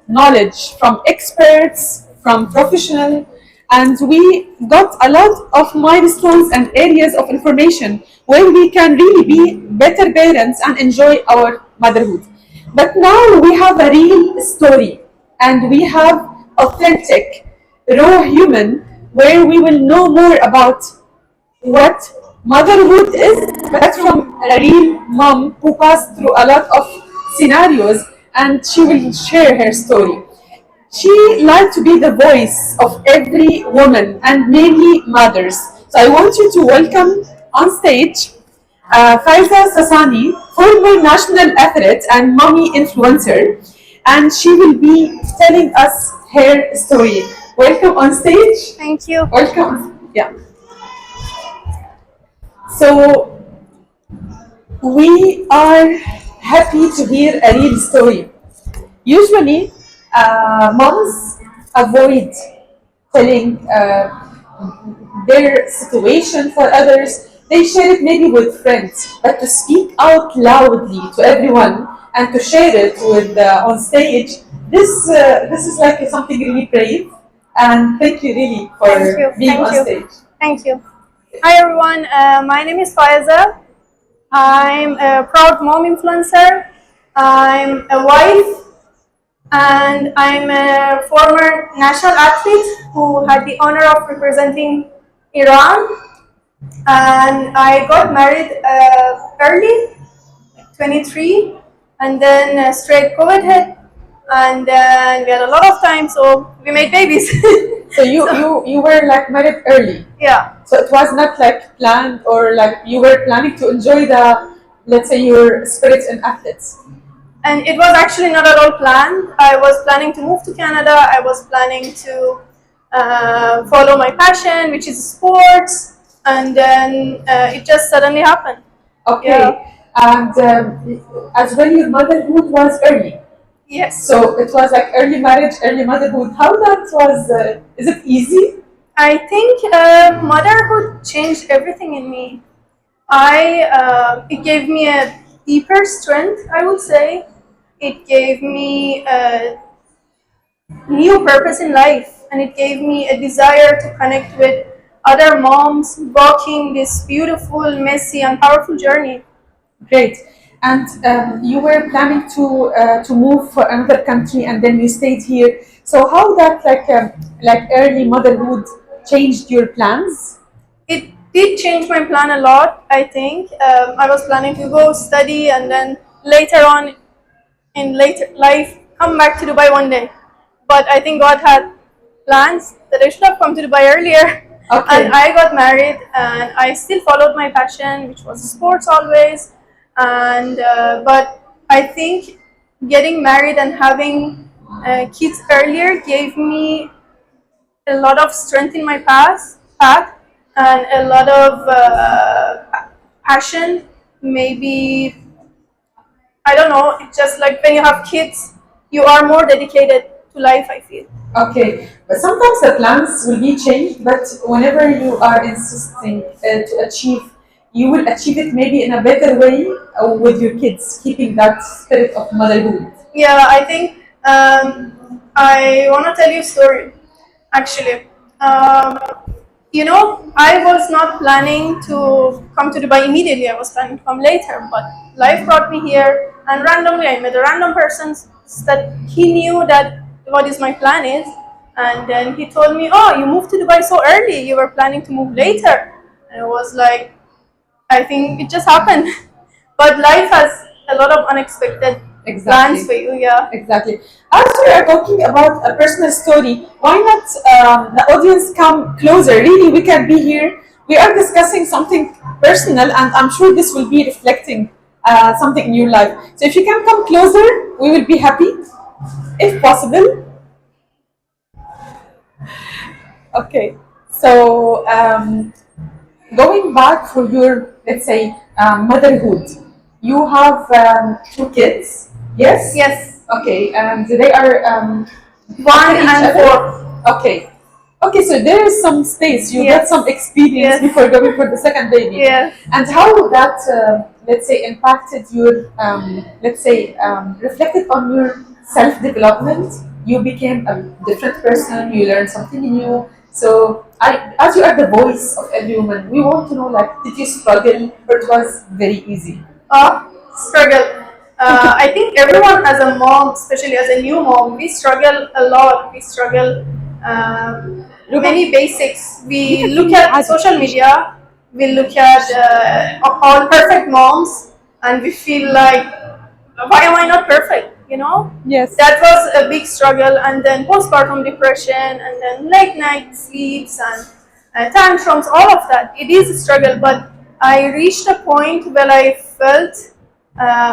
knowledge from experts, from professionals, and we got a lot of milestones and areas of information where we can really be better parents and enjoy our motherhood. But now we have a real story and we have authentic, raw human where we will know more about what motherhood is, but from a real mom who passed through a lot of scenarios and she will share her story. She liked to be the voice of every woman and mainly mothers. So I want you to welcome on stage Faiza Sassani, former national athlete and mommy influencer, and she will be telling us her story. Welcome on stage. Thank you. Welcome. Yeah. So we are happy to hear a real story. Usually, moms avoid telling their situation for others. They share it maybe with friends, but to speak out loudly to everyone and to share it with on stage, this is like something really brave. And thank you really for Thank you. being Thank on you. stage. Thank you. Hi everyone. My name is Faiza. I'm a proud mom influencer. I'm a wife, and I'm a former national athlete who had the honor of representing Iran. And I got married early, 23, and then straight COVID hit, and then we had a lot of time, so we made babies. So you were like married early. Yeah. So it was not like planned or like you were planning to enjoy the, let's say, your spirit in athletes. And it was actually not at all planned. I was planning to move to Canada. I was planning to follow my passion, which is sports, and then it just suddenly happened. Okay. Yeah. And as well, your motherhood was early. Yes. So it was like early marriage, early motherhood. How that was? Is it easy? I think motherhood changed everything in me. It gave me a deeper strength, I would say. It gave me a new purpose in life, and it gave me a desire to connect with other moms walking this beautiful, messy, and powerful journey. Great. And you were planning to move for another country, and then you stayed here. So how that like early motherhood changed your plans? It did change my plan a lot, I think. I was planning to go study and then later on in later life come back to Dubai one day. But I think God had plans that I should have come to Dubai earlier. Okay. And I got married and I still followed my passion, which was sports always. And but I think getting married and having kids earlier gave me a lot of strength in my path and a lot of passion. Maybe, I don't know, it's just like when you have kids, you are more dedicated to life, I feel. Okay, but sometimes the plans will be changed, but whenever you are insisting to achieve, you will achieve it maybe in a better way with your kids, keeping that spirit of motherhood. Yeah, I think I want to tell you a story, actually. Um, I was not planning to come to Dubai immediately. I was planning to come later, but life brought me here, and randomly I met a random person that he knew that what is my plan is, and then he told me, "Oh, you moved to Dubai so early. You were planning to move later," and it was like, I think it just happened. But life has a lot of unexpected plans for you. Yeah. Exactly. As we are talking about a personal story, why not the audience come closer? Really, we can be here. We are discussing something personal, and I'm sure this will be reflecting something in your life. So if you can come closer, we will be happy, if possible. Okay. So going back for your, let's say, motherhood, you have two kids. Yes. Yes. Okay, and they are 1 and 4. Okay. Okay, so there is some space. You Yes. get some experience Yes. before going for the second baby. Yes. And how that, let's say, impacted your, let's say, reflected on your self development you became a different person. You learned something new. So, as you are the voice of every woman, we want to know, like, did you struggle or it was very easy? Struggle. I think everyone as a mom, especially as a new mom, we struggle a lot. We struggle many basics. We look at social media, we look at all perfect moms, and we feel like, why am I not perfect? You know? Yes. That was a big struggle, and then postpartum depression, and then late night sleeps, and tantrums, all of that. It is a struggle, but I reached a point where I felt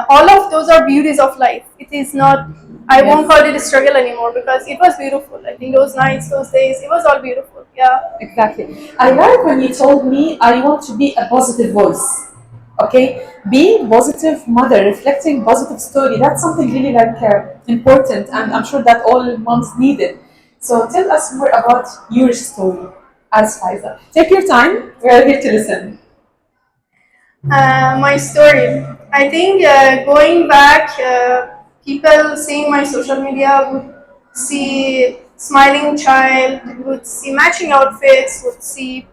all of those are beauties of life. It is not, I won't call it a struggle anymore because it was beautiful. I think those nights, those days, it was all beautiful. Yeah. Exactly. I like when you told me I want to be a positive voice. Okay, being positive mother, reflecting positive story. That's something really like important, and I'm sure that all moms need it. So tell us more about your story as Faiza. Take your time. We are here to listen. My story. I think going back, people seeing my social media would see smiling child, would see matching outfits, would see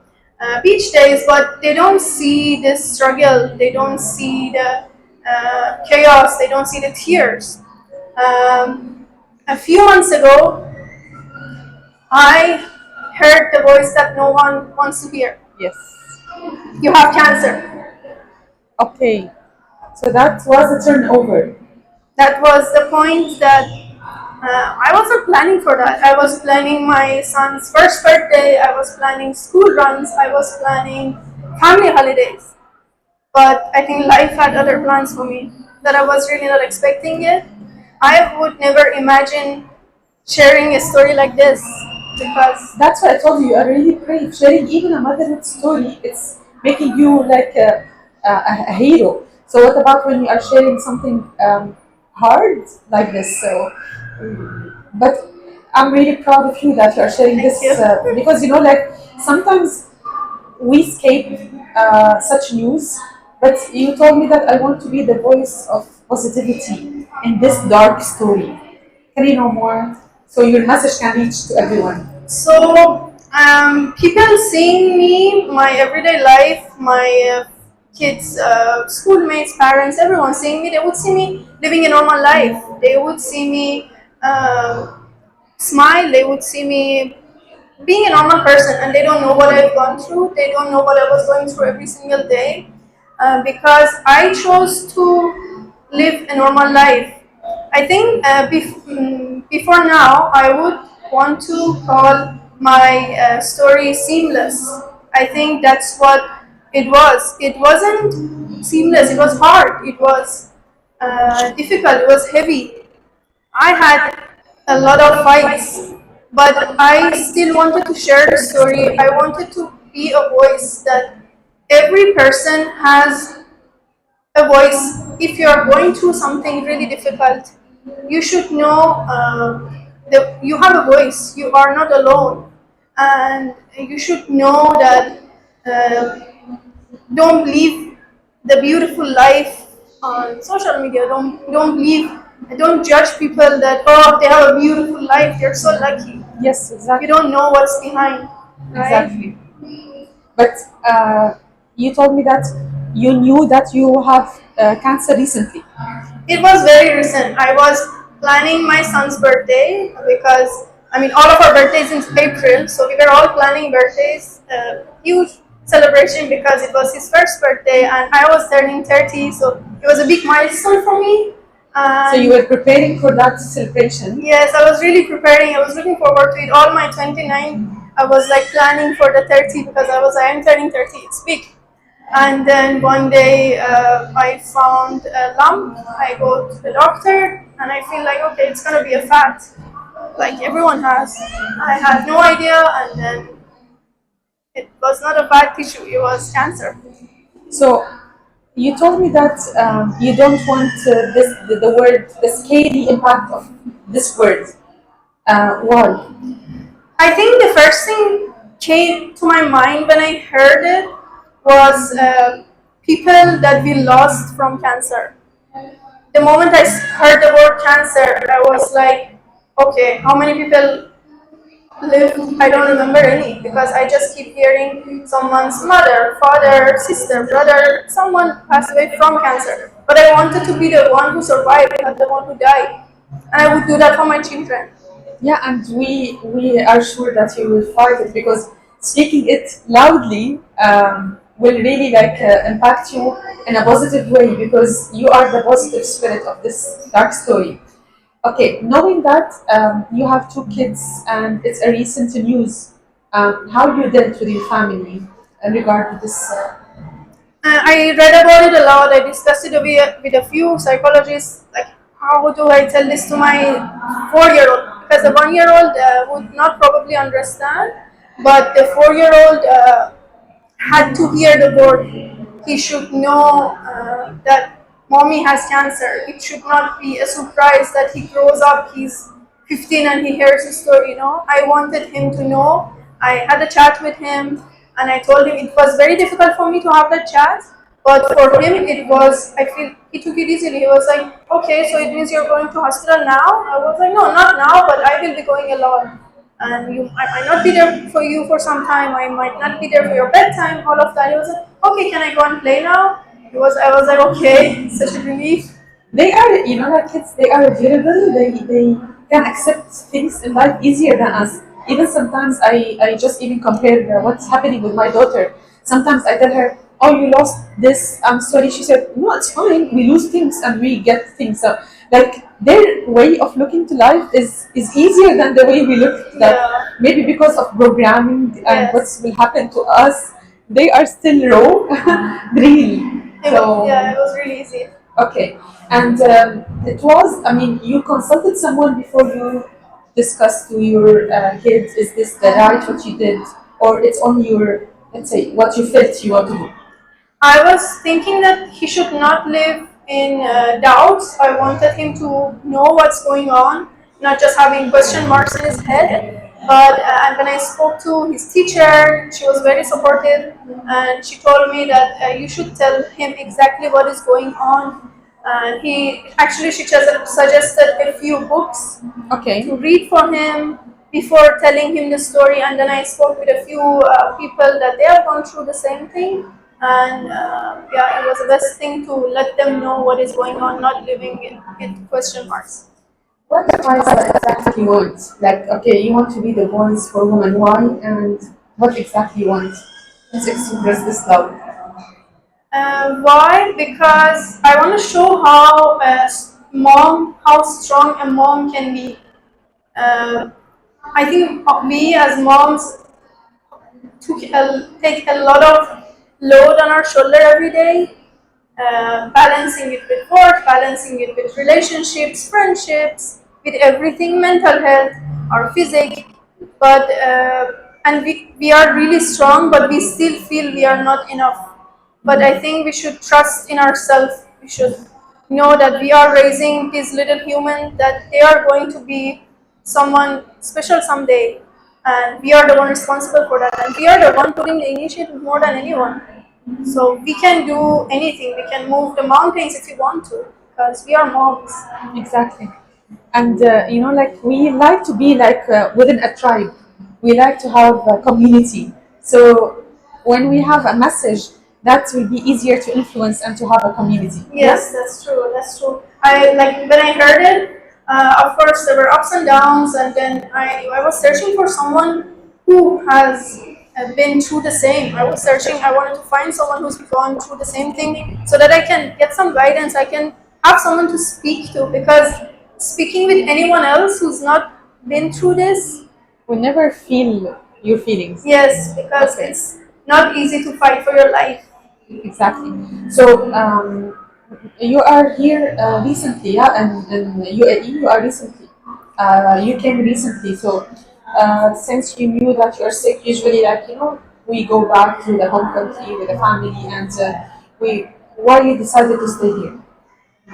beach days, but they don't see the struggle. They don't see the chaos. They don't see the tears. A few months ago, I heard the voice that no one wants to hear. Yes. You have cancer. Okay. So that was a turnover. That was the point that I wasn't planning for that. I was planning my son's first birthday, I was planning school runs, I was planning family holidays. But I think life had other plans for me that I was really not expecting it. I would never imagine sharing a story like this because That's why I told you, you are really brave. Sharing even a motherhood story, it's making you like a hero. So what about when you are sharing something hard like this? So, but I'm really proud of you that you are sharing thank this you. because like sometimes we escape such news. But you told me that I want to be the voice of positivity in this dark story. Can you know more? So your message can reach to everyone. So, people seeing me, my everyday life, my kids, schoolmates, parents, everyone seeing me, they would see me living a normal life. They would see me smile, they would see me being a normal person, and they don't know what I've gone through, they don't know what I was going through every single day because I chose to live a normal life. I think before now, I would want to call my story seamless. I think that's what it was. It wasn't seamless, it was hard, it was difficult, it was heavy. I had a lot of fights, but I still wanted to share the story. I wanted to be a voice that every person has a voice. If you are going through something really difficult, you should know that you have a voice. You are not alone, and you should know that uh, don't believe the beautiful life on social media. Don't believe. Don't judge people that they have a beautiful life. They're so lucky. Yes, You exactly. don't know what's behind, right? Exactly. But you told me that you knew that you have cancer recently. It was very recent. I was planning my son's birthday because I mean all of our birthdays in April, so we were all planning birthdays. Huge celebration because it was his first birthday and I was turning 30, so it was a big milestone for me. So you were preparing for that celebration. Yes, I was really preparing. I was looking forward to it. All my 29, I was like planning for the 30 because I am turning 30. It's big. And then one day I found a lump. I go to the doctor and I feel like, okay, it's gonna be a fat, like everyone has. I had no idea, and then it was not a fat tissue, it was cancer. So you told me that you don't want the word, the scary impact of this word. Why? I think the first thing came to my mind when I heard it was people that we lost from cancer. The moment I heard the word cancer, I was like, Okay, how many people live? I don't remember any because I just keep hearing someone's mother, father, sister, brother, someone passed away from cancer. But I wanted to be the one who survived, not the one who died. And I would do that for my children. Yeah, and we are sure that you will fight it because speaking it loudly will really impact you in a positive way because you are the positive spirit of this dark story. Okay, knowing that you have two kids and it's a recent news, how you dealt with your family in regard to this? I read about it a lot. I discussed it with a few psychologists. Like, how do I tell this to my 4-year-old? Because the 1-year-old would not probably understand, but the 4-year-old had to hear the word. He should know that mommy has cancer. It should not be a surprise that he grows up, he's 15 and he hears the story, I wanted him to know. I had a chat with him and I told him it was very difficult for me to have that chat. But for him, it was, I feel he took it easily. He was like, okay, so it means you're going to hospital now? I was like, no, not now, but I will be going a lot and I might not be there for you for some time. I might not be there for your bedtime. All of that. He was like, okay, can I go and play now? I was like, okay, such a relief. They are, like kids, they are durable. They can accept things in life easier than us. Even sometimes I just even compare what's happening with my daughter. Sometimes I tell her, "Oh, you lost this. I'm sorry." She said, "No, it's fine. We lose things and we get things." So, like their way of looking to life is easier than the way we look to that. Yeah. Maybe because of programming and what Yes. will happen to us, they are still raw, real. Yeah, So. it was really easy. Okay, and it was, I mean, you consulted someone before you discussed to your kids, is this the right what you did, or it's on your, let's say, what you felt you want to do? I was thinking that he should not live in doubts. I wanted him to know what's going on, not just having question marks in his head. But and when I spoke to his teacher, she was very supportive, and she told me that you should tell him exactly what is going on. And she just suggested a few books Okay. to read for him before telling him the story. And then I spoke with a few people that they have gone through the same thing. And yeah, it was the best thing to let them know what is going on, not living in question marks. What advice exactly you want? Like, okay, you want to be the voice for women, why, and what exactly you want? Let's express this loud. Why? Because I want to show how strong a mom can be. Uh, I think we as moms take a lot of load on our shoulder every day, balancing it with work, balancing it with relationships, friendships, with everything, mental health, our physique. But and we are really strong, but we still feel we are not enough. But I think we should trust in ourselves. We should know that we are raising these little humans, that they are going to be someone special someday, and we are the one responsible for that, and we are the one putting the initiative more than anyone. So we can do anything. We can move the mountains if we want to, because we are moms. Exactly. And like we like to be like within a tribe. We like to have a community. So when we have a message, that will be easier to influence and to have a community. Yes, that's true. That's true. I like when I heard it. Of course, there were ups and downs, and then I was searching for someone who has been through the same. I was searching. I wanted to find someone who's gone through the same thing, so that I can get some guidance. I can have someone to speak to, because speaking with anyone else who's not been through this, We never feel your feelings. yes, because Okay. it's not easy to fight for your life. Exactly. So you are here recently, yeah, and UAE. You are recently. You came recently. So since you knew that you are sick, usually we go back to the home country with the family, and we why you decided to stay here?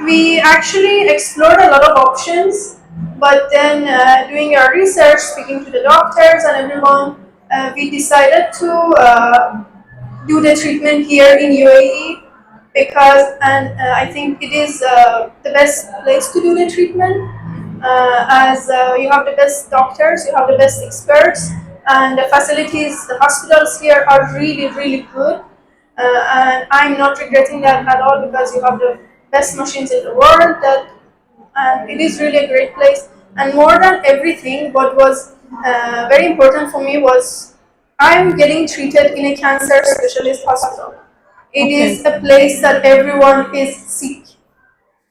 We actually explored a lot of options, but then doing our research, speaking to the doctors and everyone, we decided to do the treatment here in UAE, because, and I think it is the best place to do the treatment. as you have the best doctors, you have the best experts, and the facilities, the hospitals here are really, really good. And I'm not regretting that at all because you have the best machines in the world. And it is really a great place. And more than everything, what was very important for me was I'm getting treated in a cancer specialist hospital. It is Okay. a place that everyone is sick.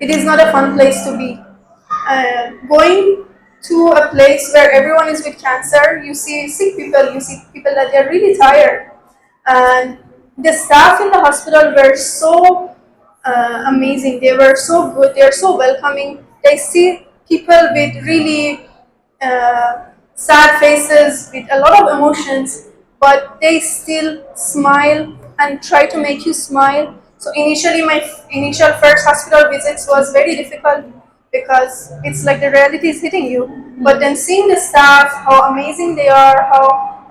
It is not a fun place to be. Going to a place where everyone is with cancer, you see sick people, you see people that they're really tired. And the staff in the hospital were so amazing. They were so good. They're so welcoming. They see people with really sad faces, with a lot of emotions, but they still smile and try to make you smile. So initially, my initial first hospital visits was very difficult because it's like the reality is hitting you. But then seeing the staff, how amazing they are, how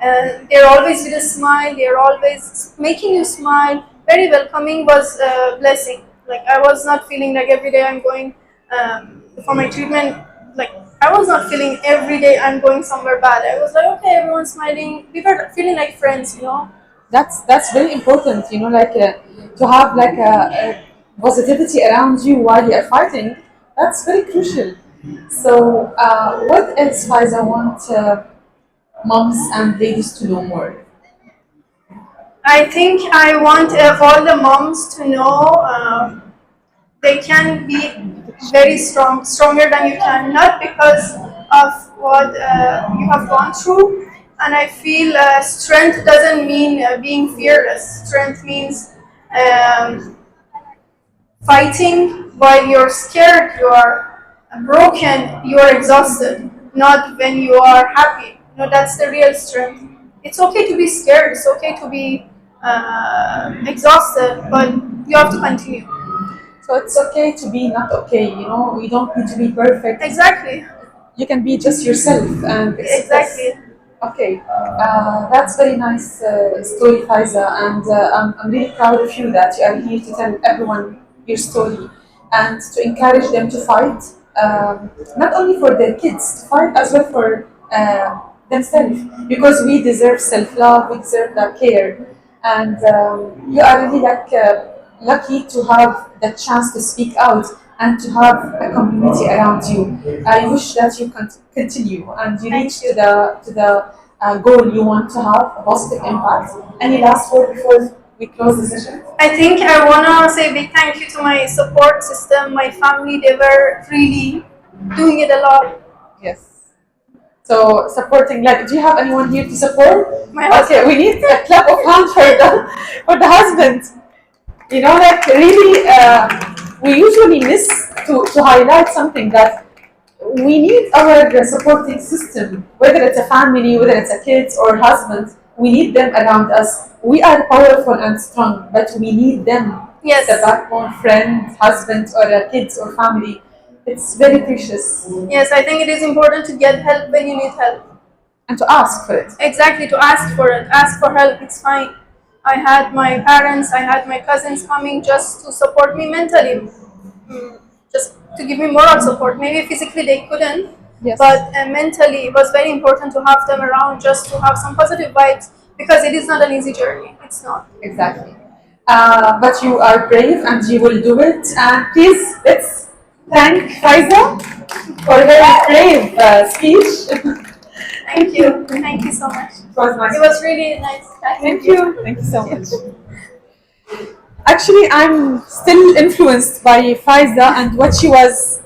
they're always with a smile, they're always making you smile, very welcoming was a blessing. Like I was not feeling like every day I'm going for my treatment, like I was not feeling every day I'm going somewhere bad. I was like, okay, everyone's smiling. We were feeling like friends, you know. That's very important, you know, like to have like a positivity around you while you are fighting. That's very crucial. So, what else, Faiza, want moms and ladies to know more? I think I want all the moms to know they can be very strong, stronger than you can, not because of what you have gone through. And I feel strength doesn't mean being fearless. Strength means um, fighting while you're scared, you are broken, you are exhausted, not when you are happy. No, that's the real strength. It's okay to be scared, it's okay to be exhausted, but you have to continue. So it's okay to be not okay, you know, we don't need to be perfect. Exactly, You can be just yourself, and exactly. okay. That's very nice story, Faiza, and I'm really proud of you that you are here to tell everyone your story and to encourage them to fight, not only for their kids, to fight as well for themselves, because we deserve self-love, we deserve that care, and you are really like lucky to have the chance to speak out and to have a community around you. I wish that you can continue and you Thank reach you. to the goal you want to have a positive impact. Any last word before we close the session? I think I wanna say a big thank you to my support system, my family. They were really doing it a lot. Yes. So supporting, like, do you have anyone here to support? My Okay, husband. we need a clap of hands for the husband. You know, like really, we usually miss to highlight something that we need our supporting system, whether it's a family, whether it's a kids or husband. We need them around us. We are powerful and strong, but we need them. Yes. The backbone, friend, husband, or kids or family. It's very precious, Yes, I think it is important to get help when you need help. and to ask for it. Exactly, to ask for it. Ask for help, it's fine. I had my parents, I had my cousins coming just to support me mentally, just to give me moral support. Maybe physically they couldn't, Yes. but mentally it was very important to have them around just to have some positive vibes because it is not an easy journey. It's not. Exactly. But you are brave and you will do it. And please, let's thank Faiza for her brave speech. Thank you. Thank you so much. It was nice. It was really nice. Thank you. Thank you so much. Actually, I'm still influenced by Faiza and what she was